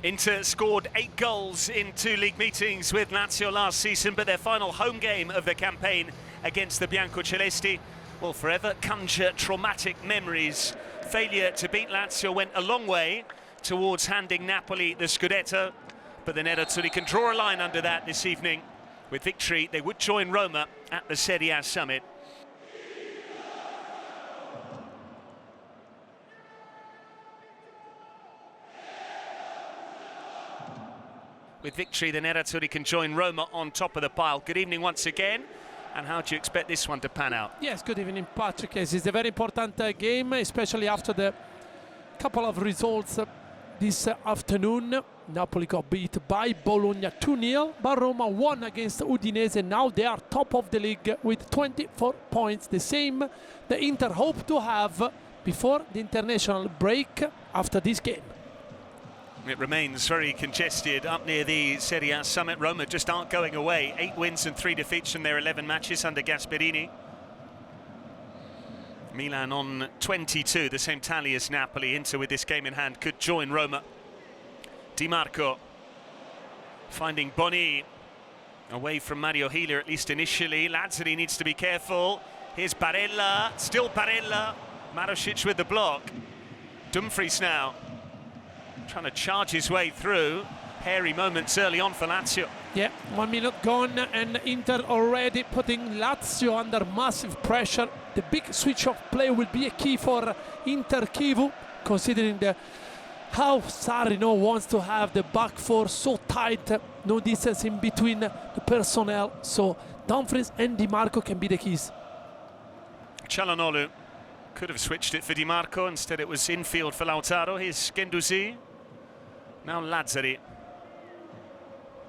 Inter scored 8 goals in 2 league meetings with Lazio last season, but their final home game of the campaign against the Biancocelesti will forever conjure traumatic memories. Failure to beat Lazio went a long way towards handing Napoli the Scudetto, but the Nerazzurri can draw a line under that this evening. With victory, they would join Roma at the Serie A summit. With victory, the Nerazzurri can join Roma on top of the pile. Good evening once again. And how do you expect this one to pan out? Yes, good evening, Patrick. Yes, it's a very important game, especially after the couple of results this afternoon. Napoli got beat by Bologna 2-0, but Roma won against Udinese. Now they are top of the league with 24 points, the same the Inter hope to have before the international break after this game. It remains very congested up near the Serie A summit. Roma just aren't going away. 8 wins and 3 defeats from their 11 matches under Gasperini. Milan on 22, the same tally as Napoli. Inter with this game in hand could join Roma. Di Marco finding Bonny away from Mario Hiller, at least initially. Lazzari needs to be careful. Here's Barella, still Barella. Marusic with the block. Dumfries now trying to charge his way through. Hairy moments early on for Lazio. Yeah, 1 minute gone and Inter already putting Lazio under massive pressure. The big switch of play will be a key for Inter Kivu, considering how Sarri wants to have the back four so tight, no distance in between the personnel. So Dumfries and Di Marco can be the keys. Çalhanoğlu could have switched it for Di Marco, instead it was infield for Lautaro. Here's Guendouzi. Now Lazzari.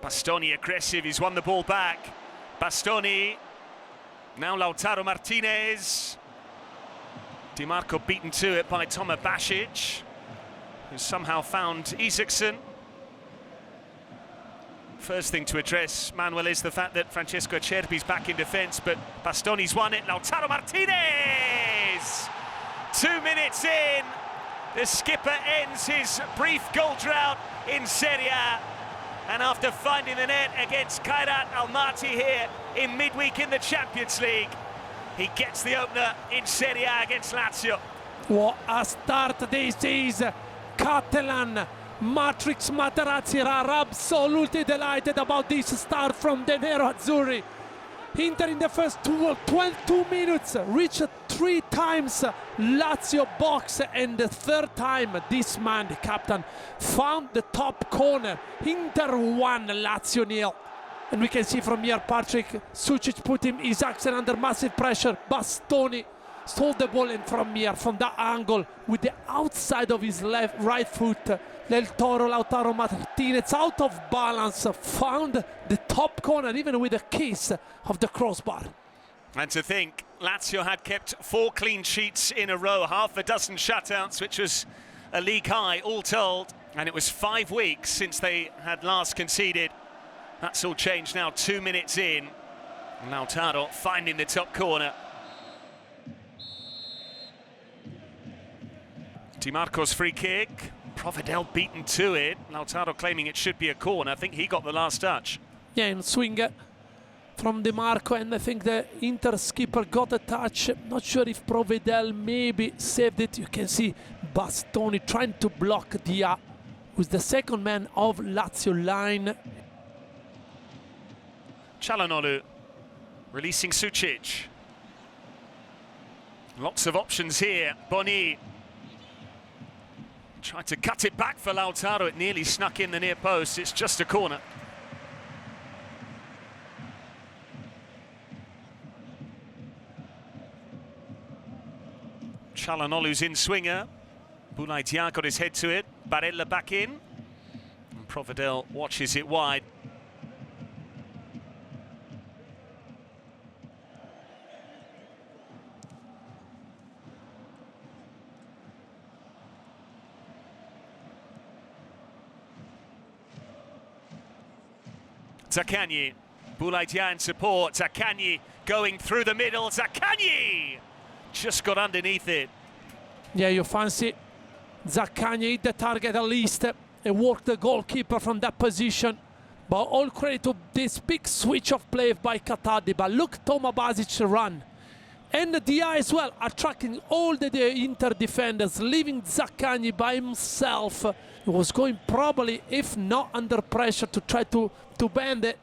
Bastoni aggressive, he's won the ball back. Bastoni. Now Lautaro Martinez. Di Marco beaten to it by Toma Basic, who somehow found Isaacson. First thing to address, Manuel, is the fact that Francesco Acerbi's back in defence, but Bastoni's won it. Lautaro Martinez! 2 minutes in, the skipper ends his brief goal drought in Serie A. And after finding the net against Kairat Almaty here in midweek in the Champions League, he gets the opener in Serie A against Lazio. What a start this is! Catalan, Matrix Materazzi are absolutely delighted about this start from the Nerazzurri. Inter in the first 22 minutes reached 3 times Lazio box, and the 3rd time this man, the captain, found the top corner. Inter 1, Lazio 0. And we can see from here, Patrick, Sucic put him, Isaacson under massive pressure. Bastoni stole the ball, and from here, from that angle, with the outside of his right foot, Del Toro, Lautaro Martinez, out of balance, found the top corner, even with a kiss of the crossbar. And to think, Lazio had kept 4 clean sheets in a row, half a dozen shutouts, which was a league high, all told. And it was 5 weeks since they had last conceded. That's all changed now, 2 minutes in. Lautaro finding the top corner. Di Marco's free kick. Providel beaten to it. Lautaro claiming it should be a corner. I think he got the last touch. Yeah, and swing from Di Marco, and I think the Inter skipper got a touch. Not sure if Providel maybe saved it. You can see Bastoni trying to block Dia, who's the second man of Lazio line. Çalhanoğlu releasing Sucic. Lots of options here. Bonny tried to cut it back for Lautaro. It nearly snuck in the near post. It's just a corner. Çalhanoğlu's in swinger. Boulaïdia got his head to it. Barella back in. And Providel watches it wide. Zaccagni, Boulaïdia in support. Zaccagni going through the middle. Zaccagni just got underneath it. Yeah, you fancy Zaccagni hit the target at least. and work the goalkeeper from that position. But all credit to this big switch of play by Cataldi. But look, Toma Basic run. And the DI as well, attracting all the Inter defenders, leaving Zaccagni by himself. He was going probably, if not under pressure, to try to bend it.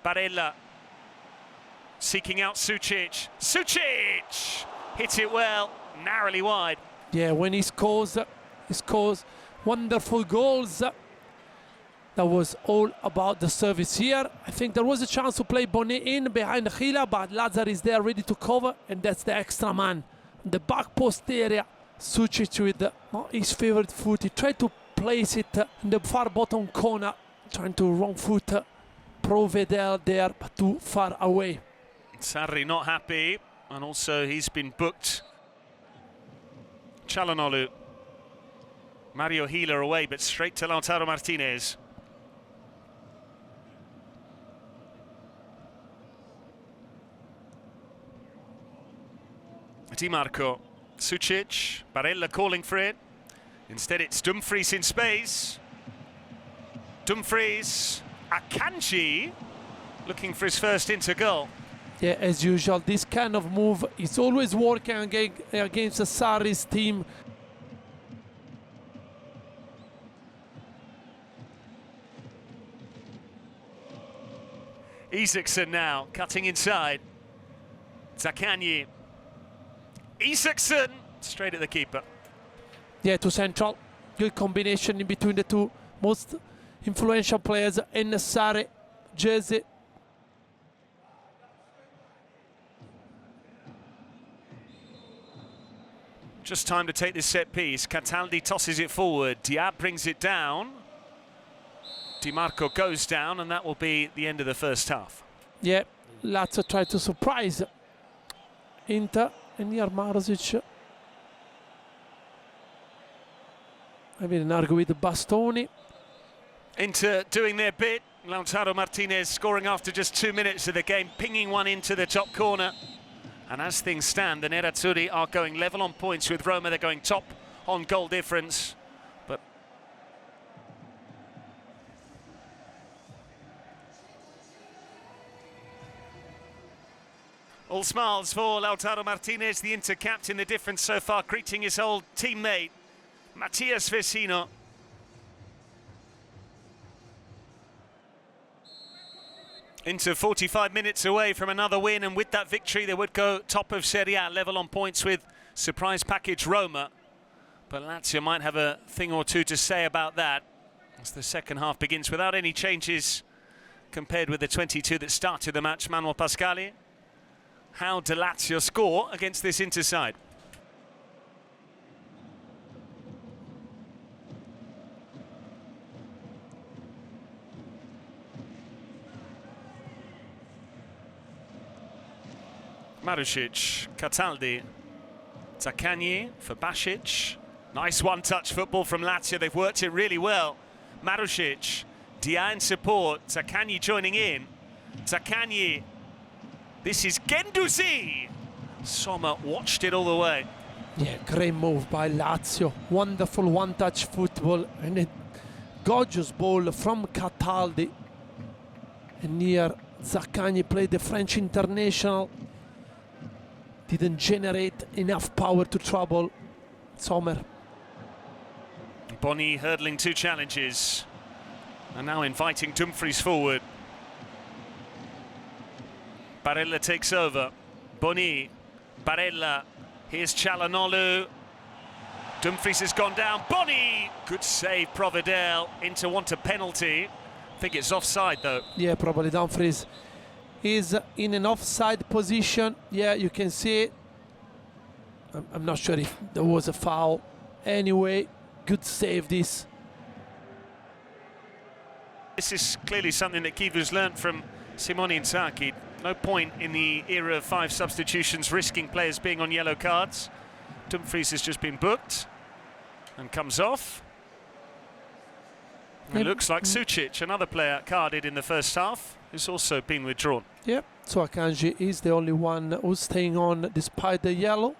Barella seeking out Sucic. Sucic hits it well, narrowly wide. Yeah, when he scores wonderful goals. That was all about the service here. I think there was a chance to play Bonny in behind Gila, but Lazar is there ready to cover, and that's the extra man. The back post area, Sucic with not his favorite foot. He tried to place it in the far bottom corner, trying to wrong foot Provedel there, but too far away. Sarri not happy, and also he's been booked. Çalhanoğlu. Mario Healer away, but straight to Lautaro Martinez. Di Marco. Sucic. Barella calling for it. Instead it's Dumfries in space. Dumfries. Akanji looking for his first Inter goal. Yeah, as usual, this kind of move is always working against Sarri's team. Isaacson now cutting inside. Zaccagni. Isaacson straight at the keeper. Yeah, to central. Good combination in between the two most influential players in the Sarri jersey. Just time to take this set piece. Cataldi tosses it forward. Diab brings it down. Di Marco goes down, and that will be the end of the first half. Yeah, Lazio tried to surprise Inter, and here Marusic. I mean, argue with Bastoni. Inter doing their bit. Lautaro Martinez scoring after just 2 minutes of the game, pinging one into the top corner. And as things stand, the Nerazzurri are going level on points with Roma. They're going top on goal difference. But all smiles for Lautaro Martinez, the Inter captain. The difference so far, greeting his old teammate, Mattias Vecino. Inter 45 minutes away from another win, and with that victory they would go top of Serie A, level on points with surprise package Roma. But Lazio might have a thing or two to say about that as the second half begins without any changes compared with the 22 that started the match. Manuel Pascali, how do Lazio score against this Inter side? Marusic, Cataldi, Zaccagni for Basic. Nice one-touch football from Lazio. They've worked it really well. Marusic, Dia in support. Zaccagni joining in. Zaccagni. This is Guendouzi. Sommer watched it all the way. Yeah, great move by Lazio. Wonderful one-touch football and a gorgeous ball from Cataldi. And here Zaccagni played the French international. Didn't generate enough power to trouble Sommer. Bonny hurdling 2 challenges and now inviting Dumfries forward. Barella takes over. Bonny, Barella, here's Çalhanoğlu. Dumfries has gone down. Bonny, good save, Provedel. Inter want a penalty. I think it's offside though. Yeah, probably Dumfries is in an offside position. Yeah, you can see it. I'm not sure if there was a foul. Anyway, good save this. This is clearly something that Kivu's learnt from Simone Inzaghi. No point in the era of 5 substitutions risking players being on yellow cards. Dumfries has just been booked and comes off. It looks like Sucic, another player carded in the first half, who's also been withdrawn. Yep, so Akanji is the only one who's staying on despite the yellow.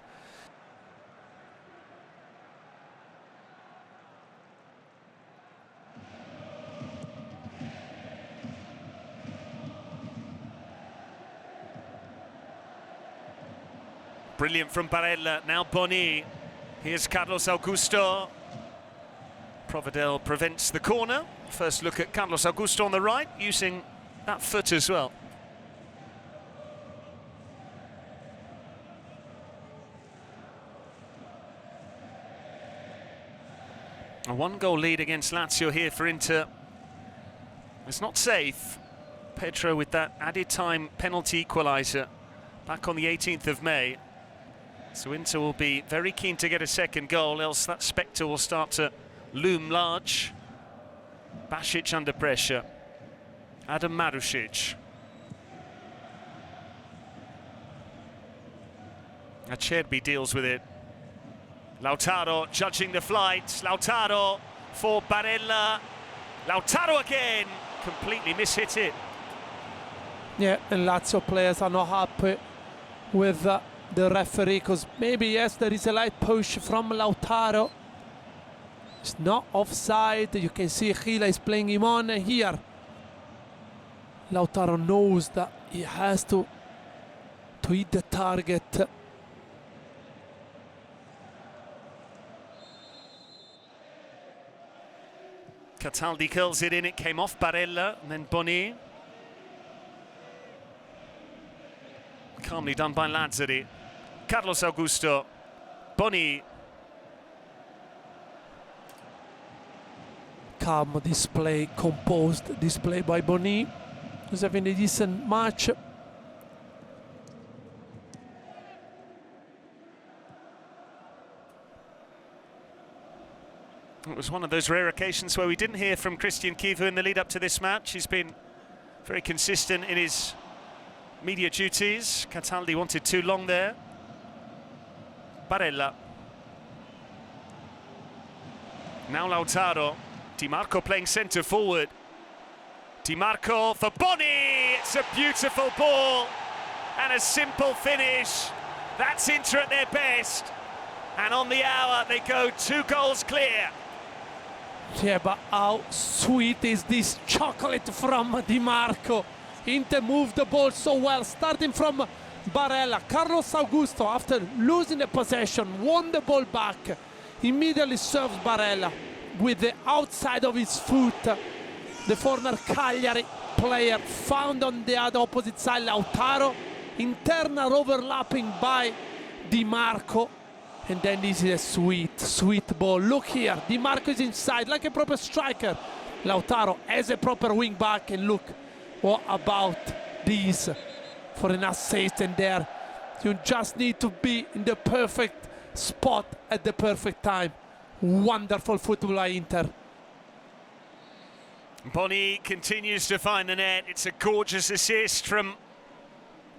Brilliant from Barella, now Bonny. Here's Carlos Augusto. Provedel prevents the corner. First look at Carlos Augusto on the right, using that foot as well. A one-goal lead against Lazio here for Inter. It's not safe. Pedro with that added time penalty equaliser back on the 18th of May. So Inter will be very keen to get a second goal, else that spectre will start to loom large. Basic under pressure. Adam Marusic. Acerbi deals with it. Lautaro judging the flight. Lautaro for Barella. Lautaro again. Completely mishit it. Yeah, and Lazio players are not happy with the referee, because maybe, yes, there is a light push from Lautaro. It's not offside. You can see Gila is playing him on here. Lautaro knows that he has to hit the target. Cataldi curls it in, it came off Barella, and then Bonny. Calmly done by Lazzari. Carlos Augusto. Bonny. Calm display, composed display by Bonny. He's having a decent match. It was one of those rare occasions where we didn't hear from Christian Kivu in the lead up to this match. He's been very consistent in his media duties. Cataldi wanted too long there. Barella. Now Lautaro. Di Marco playing centre forward. Di Marco for Bonny. It's a beautiful ball and a simple finish. That's Inter at their best. And on the hour, they go 2 goals clear. Yeah, but how sweet is this chocolate from Di Marco? Inter moved the ball so well, starting from Barella. Carlos Augusto, after losing the possession, won the ball back. Immediately serves Barella with the outside of his foot. The former Cagliari player found on the other opposite side, Lautaro. Internal overlapping by Di Marco. And then this is a sweet, sweet ball. Look here, Di Marco is inside like a proper striker. Lautaro as a proper wing back, and look, what about this for an assist? And there, you just need to be in the perfect spot at the perfect time. Wonderful football by Inter. Bonny continues to find the net. It's a gorgeous assist from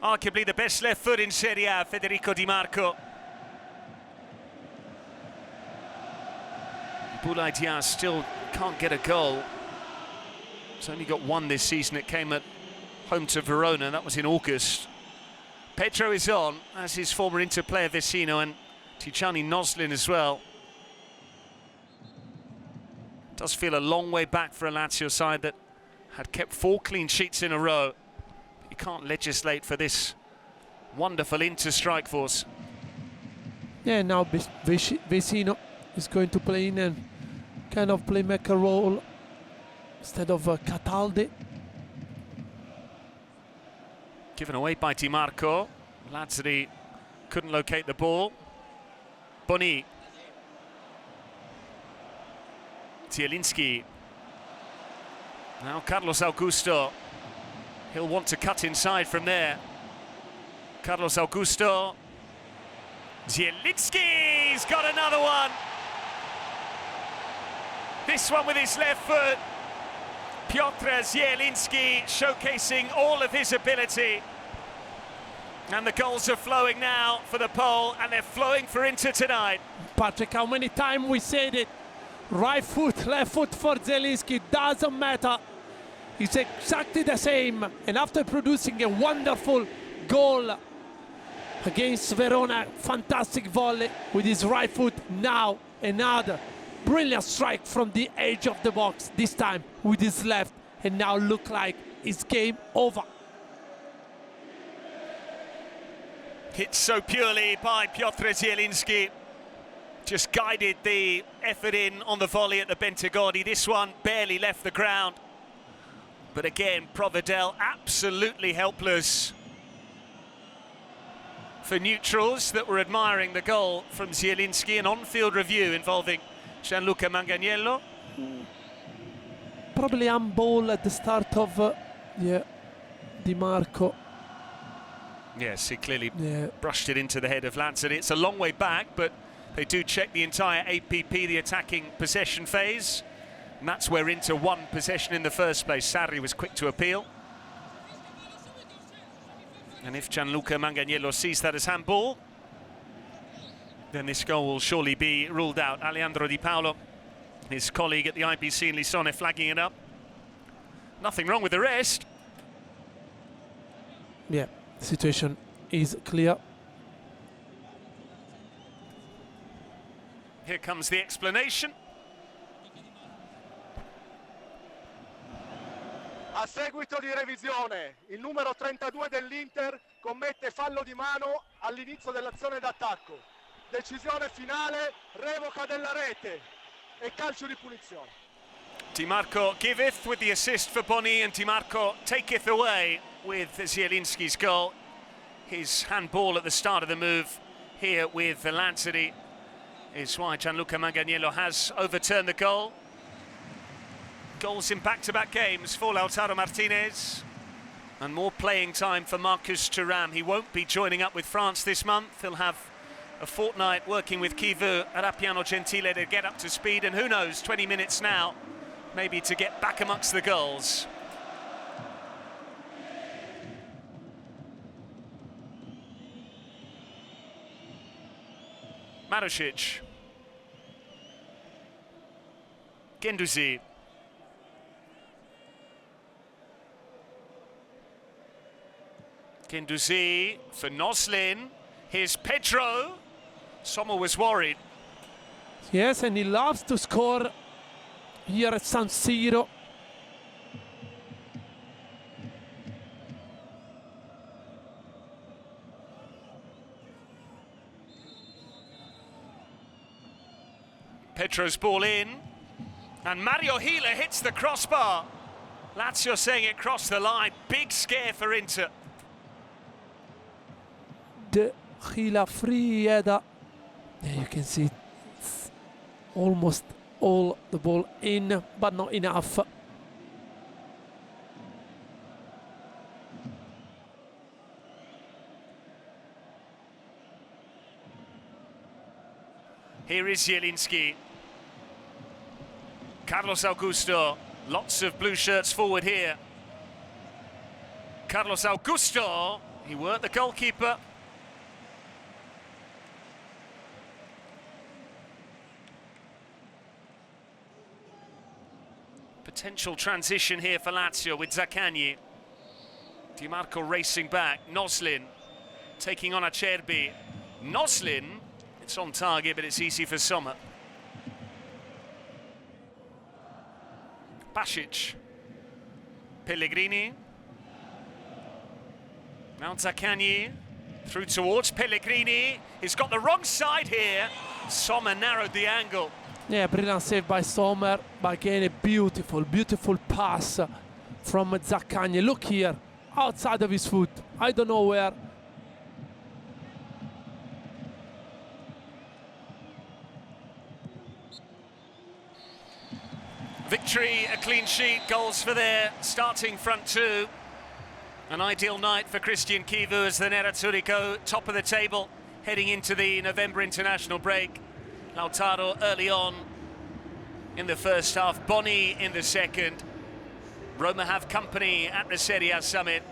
arguably the best left foot in Serie A, Federico Di Marco. Boulaye Diaz still can't get a goal. He's only got one this season. It came at home to Verona. That was in August. Pedro is on, as his former Inter player Vecino, and Tijani Noslin as well. Does feel a long way back for a Lazio side that had kept 4 clean sheets in a row. You can't legislate for this wonderful Inter strike force. Yeah, now Vecino is going to play in a kind of playmaker role instead of Cataldi. Given away by Di Marco. Lazzari couldn't locate the ball. Bonny. Zielinski. Now Carlos Augusto. He'll want to cut inside from there. Carlos Augusto. Zielinski's got another one. This one with his left foot. Piotr Zielinski showcasing all of his ability. And the goals are flowing now for the Pole, and they're flowing for Inter tonight. Patrick, how many times we said it? Right foot, left foot for Zielinski, doesn't matter. It's exactly the same. And after producing a wonderful goal against Verona, fantastic volley with his right foot, now another brilliant strike from the edge of the box, this time with his left, and now look like it's game over. Hit so purely by Piotr Zielinski. Just guided the effort in on the volley at the Bentegodi. This one barely left the ground. But again, Provedel absolutely helpless. For neutrals that were admiring the goal from Zielinski, an on-field review involving Gianluca Manganiello. Probably handball at the start of Di Marco. Yes, he clearly brushed it into the head of Lazzari. It's a long way back, but they do check the entire APP, the attacking possession phase. And that's where Inter won possession in the first place. Sarri was quick to appeal. And if Gianluca Manganiello sees that as handball, then this goal will surely be ruled out. Alejandro Di Paolo, his colleague at the IBC in Lisone, flagging it up. Nothing wrong with the rest. Yeah, the situation is clear. Here comes the explanation. A seguito di revisione, il numero 32 dell'Inter commette fallo di mano all'inizio dell'azione d'attacco. Decisione finale, revoca della rete e calcio di punizione. Di Marco giveth with the assist for Bonny, and Di Marco taketh away with Zielinski's goal. His handball at the start of the move here with Lazzari is why Gianluca Manganiello has overturned the goal. Goals in back-to-back games for Lautaro Martinez, and more playing time for Marcus Thuram. He won't be joining up with France this month. He'll have a fortnight working with Kivu at Appiano Gentile to get up to speed, and who knows, 20 minutes now, maybe to get back amongst the goals. Marušić. Guendouzi. Guendouzi for Noslin. Here's Pedro. Sommer was worried. Yes, and he loves to score here at San Siro. Pedro's ball in, and Mario Hila hits the crossbar. Lazio saying it crossed the line. Big scare for Inter. The Hila free header. Yeah, you can see it's almost all the ball in, but not enough. Here is Zielinski. Carlos Augusto. Lots of blue shirts forward here. Carlos Augusto. He worked the goalkeeper. Potential transition here for Lazio with Zaccagni. Di Marco racing back. Noslin taking on Acerbi. Noslin, it's on target, but it's easy for Sommer. Basic. Pellegrini. Now Zaccagni through towards Pellegrini. He's got the wrong side here. Sommer narrowed the angle. Yeah, brilliant save by Sommer, but again a beautiful, beautiful pass from Zaccagni. Look here, outside of his foot. I don't know where. Victory, a clean sheet, goals for their starting front two. An ideal night for Christian Kivu as the Nerazzurri go top of the table, heading into the November international break. Lautaro early on in the first half, Bonny in the second. Roma have company at the Serie A summit.